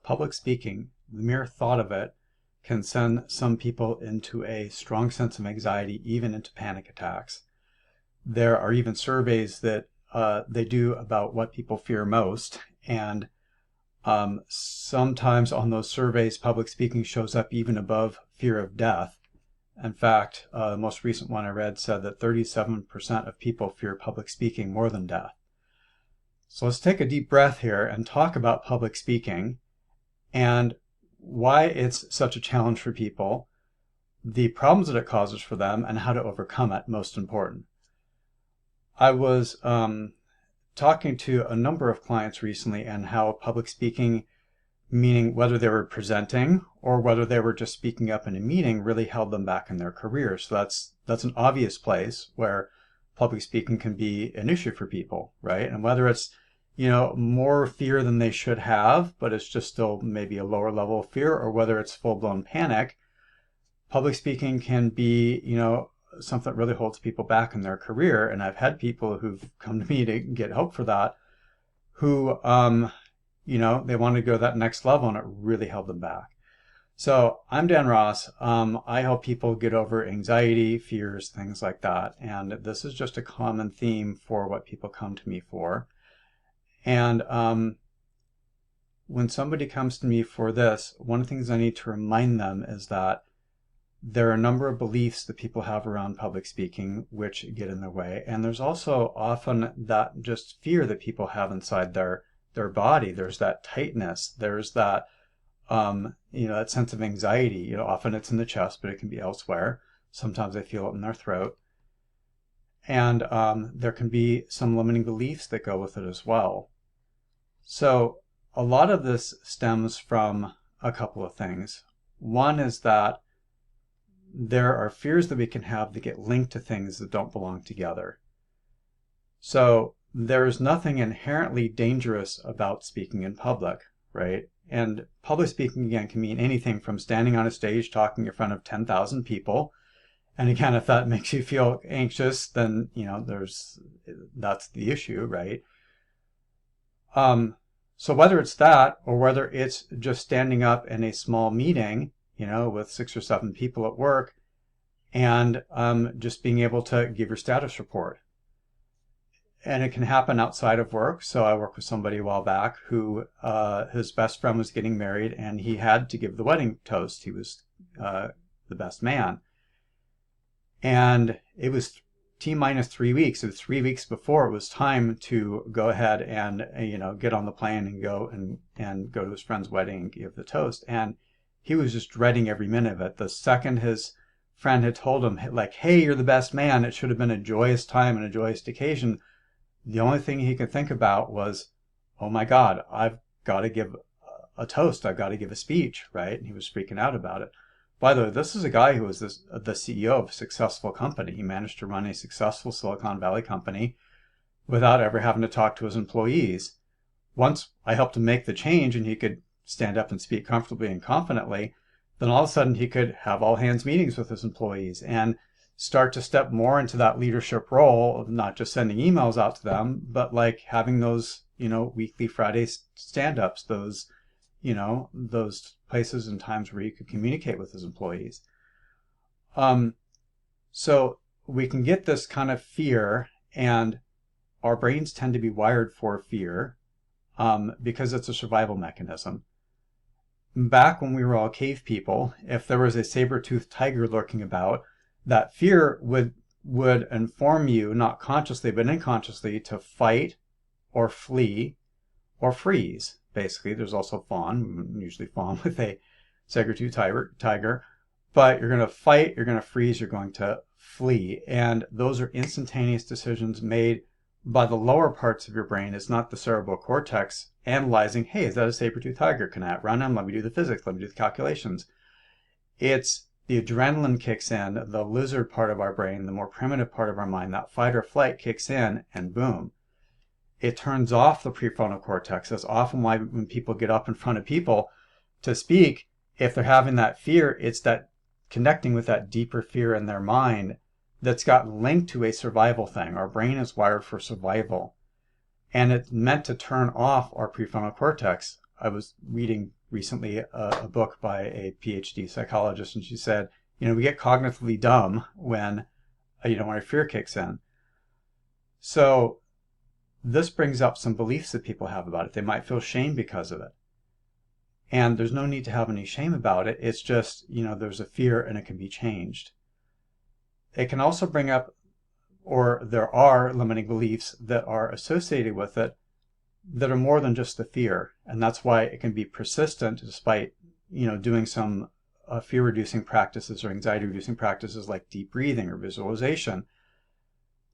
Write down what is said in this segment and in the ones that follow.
public speaking, the mere thought of it, can send some people into a strong sense of anxiety, even into panic attacks. There are even surveys that they do about what people fear most, and sometimes on those surveys, public speaking shows up even above fear of death. In fact, the most recent one I read said that 37% of people fear public speaking more than death. So let's take a deep breath here and talk about public speaking and why it's such a challenge for people, the problems that it causes for them, and how to overcome it, most important. I was talking to a number of clients recently and how public speaking, meaning whether they were presenting or whether they were just speaking up in a meeting, really held them back in their career. So that's an obvious place where public speaking can be an issue for people, right? And whether it's more fear than they should have, but it's just still maybe a lower level of fear, or whether it's full-blown panic, public speaking can be, something that really holds people back in their career. And I've had people who've come to me to get help for that, who, they want to go that next level, and it really held them back. So I'm Dan Ross. I help people get over anxiety, fears, things like that. And this is just a common theme for what people come to me for. And when somebody comes to me for this, one of the things I need to remind them is that there are a number of beliefs that people have around public speaking which get in their way. And there's also often that just fear that people have inside their body. There's that tightness. There's that, that sense of anxiety. Often it's in the chest, but it can be elsewhere. Sometimes they feel it in their throat. And there can be some limiting beliefs that go with it as well. So a lot of this stems from a couple of things. One is that there are fears that we can have that get linked to things that don't belong together. So there's nothing inherently dangerous about speaking in public, right? And public speaking, again, can mean anything from standing on a stage talking in front of 10,000 people. And again, if that makes you feel anxious, then, that's the issue, right? So whether it's that, or whether it's just standing up in a small meeting, with 6 or 7 people at work, and just being able to give your status report. And it can happen outside of work. So I worked with somebody a while back who his best friend was getting married, and he had to give the wedding toast. He was the best man. And it was T-minus 3 weeks. It was 3 weeks before it was time to go ahead and, get on the plane and go to his friend's wedding and give the toast. And he was just dreading every minute of it. The second his friend had told him, like, hey, you're the best man, it should have been a joyous time and a joyous occasion, the only thing he could think about was, oh my God, I've got to give a toast. I've got to give a speech, right? And he was freaking out about it. By the way, this is a guy who was the CEO of a successful company. He managed to run a successful Silicon Valley company without ever having to talk to his employees. Once I helped him make the change and he could stand up and speak comfortably and confidently, then all of a sudden he could have all hands meetings with his employees and start to step more into that leadership role of not just sending emails out to them, but like having those, weekly Friday stand-ups, those places and times where you could communicate with his employees. So we can get this kind of fear, and our brains tend to be wired for fear because it's a survival mechanism. Back when we were all cave people, if there was a saber-toothed tiger lurking about, that fear would inform you, not consciously but unconsciously, to fight or flee or freeze. Basically, there's also fawn, usually fawn with a saber-toothed tiger, but you're going to fight, you're going to freeze, you're going to flee. And those are instantaneous decisions made by the lower parts of your brain. It's not the cerebral cortex analyzing, hey, is that a saber-toothed tiger? Can I outrun him? Let me do the physics. Let me do the calculations. It's the adrenaline kicks in, the lizard part of our brain, the more primitive part of our mind, that fight or flight kicks in, and boom. It turns off the prefrontal cortex. That's often why when people get up in front of people to speak, if they're having that fear, it's that connecting with that deeper fear in their mind that's got linked to a survival thing. Our brain is wired for survival, and it's meant to turn off our prefrontal cortex. I was reading recently a book by a PhD psychologist, and she said, we get cognitively dumb when, when our fear kicks in. So this brings up some beliefs that people have about it. They might feel shame because of it. And there's no need to have any shame about it. It's just, there's a fear and it can be changed. It can also bring up, or there are limiting beliefs that are associated with it that are more than just the fear. And that's why it can be persistent despite, doing some fear-reducing practices or anxiety-reducing practices like deep breathing or visualization.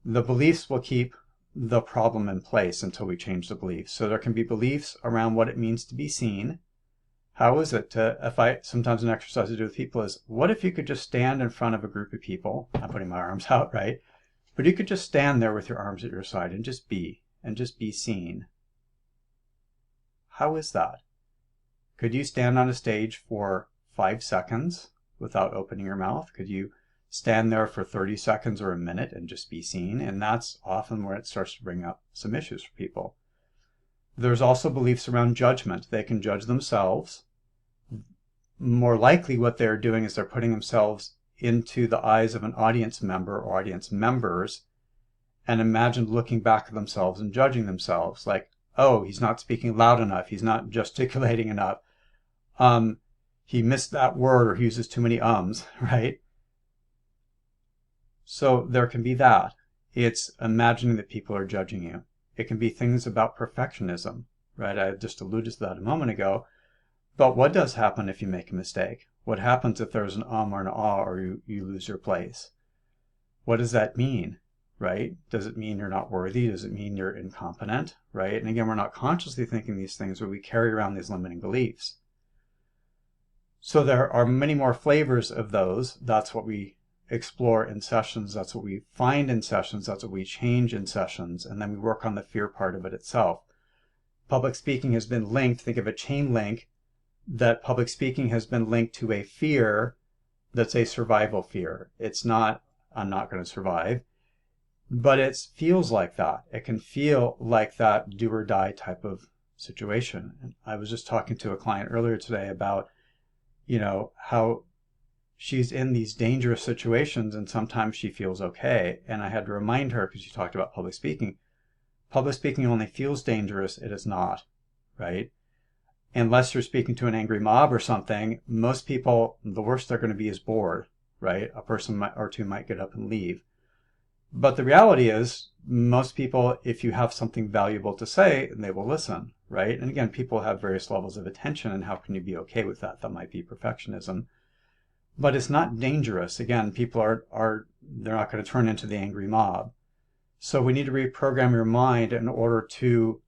The beliefs will keep the problem in place until we change the beliefs. So there can be beliefs around what it means to be seen. How is it sometimes an exercise I do with people is, what if you could just stand in front of a group of people? I'm putting my arms out, right? But you could just stand there with your arms at your side and just be seen. How is that? Could you stand on a stage for 5 seconds without opening your mouth? Could you stand there for 30 seconds or a minute and just be seen? And that's often where it starts to bring up some issues for people. There's also beliefs around judgment. They can judge themselves. More likely what they're doing is they're putting themselves into the eyes of an audience member or audience members and imagine looking back at themselves and judging themselves like, oh, he's not speaking loud enough. He's not gesticulating enough. He missed that word, or he uses too many ums, right? So there can be that. It's imagining that people are judging you. It can be things about perfectionism, right? I just alluded to that a moment ago. But what does happen if you make a mistake? What happens if there's an or an ah, or you lose your place? What does that mean, right? Does it mean you're not worthy? Does it mean you're incompetent, right? And again, we're not consciously thinking these things, but we carry around these limiting beliefs. So there are many more flavors of those. That's what we explore in sessions. That's what we find in sessions. That's what we change in sessions. And then we work on the fear part of it itself. Public speaking has been linked, think of a chain link, that public speaking has been linked to a fear that's a survival fear. It's not, I'm not going to survive, but it feels like that. It can feel like that do or die type of situation. And I was just talking to a client earlier today about, how she's in these dangerous situations and sometimes she feels okay. And I had to remind her, because she talked about public speaking only feels dangerous. It is not, right? Unless you're speaking to an angry mob or something, most people, the worst they're going to be is bored, right? A person or two might get up and leave. But the reality is, most people, if you have something valuable to say, they will listen, right? And again, people have various levels of attention, and how can you be okay with that? That might be perfectionism. But it's not dangerous. Again, people they're not going to turn into the angry mob. So we need to reprogram your mind in order to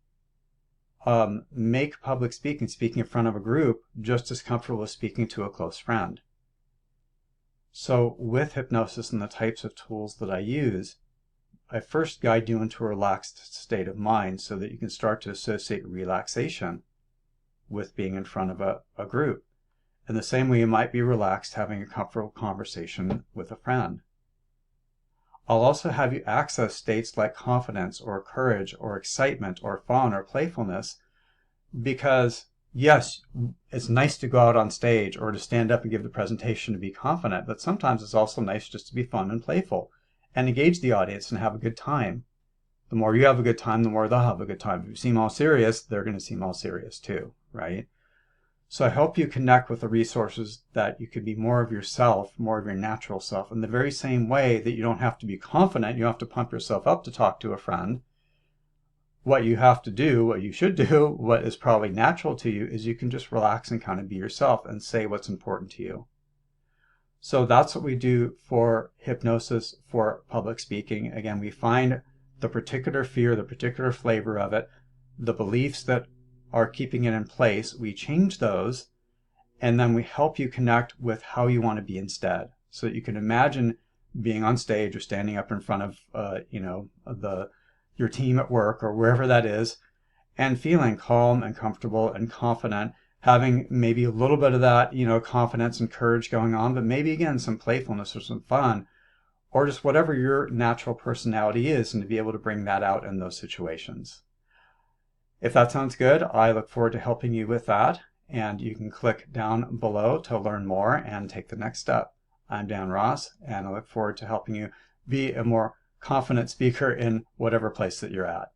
make public speaking in front of a group, just as comfortable as speaking to a close friend. So with hypnosis and the types of tools that I use, I first guide you into a relaxed state of mind so that you can start to associate relaxation with being in front of a group. In the same way you might be relaxed having a comfortable conversation with a friend. I'll also have you access states like confidence or courage or excitement or fun or playfulness, because yes, it's nice to go out on stage or to stand up and give the presentation to be confident, but sometimes it's also nice just to be fun and playful and engage the audience and have a good time. The more you have a good time, the more they'll have a good time. If you seem all serious, they're going to seem all serious too, right? So I help you connect with the resources that you could be more of yourself, more of your natural self, in the very same way that you don't have to be confident, you don't have to pump yourself up to talk to a friend. What you have to do, what you should do, what is probably natural to you, is you can just relax and kind of be yourself and say what's important to you. So that's what we do for hypnosis for public speaking. Again, we find the particular fear, the particular flavor of it, the beliefs that are keeping it in place, we change those, and then we help you connect with how you want to be instead. So that you can imagine being on stage or standing up in front of your team at work or wherever that is, and feeling calm and comfortable and confident, having maybe a little bit of that, confidence and courage going on, but maybe again some playfulness or some fun, or just whatever your natural personality is, and to be able to bring that out in those situations. If that sounds good, I look forward to helping you with that. and you can click down below to learn more and take the next step. I'm Dan Ross, and I look forward to helping you be a more confident speaker in whatever place that you're at.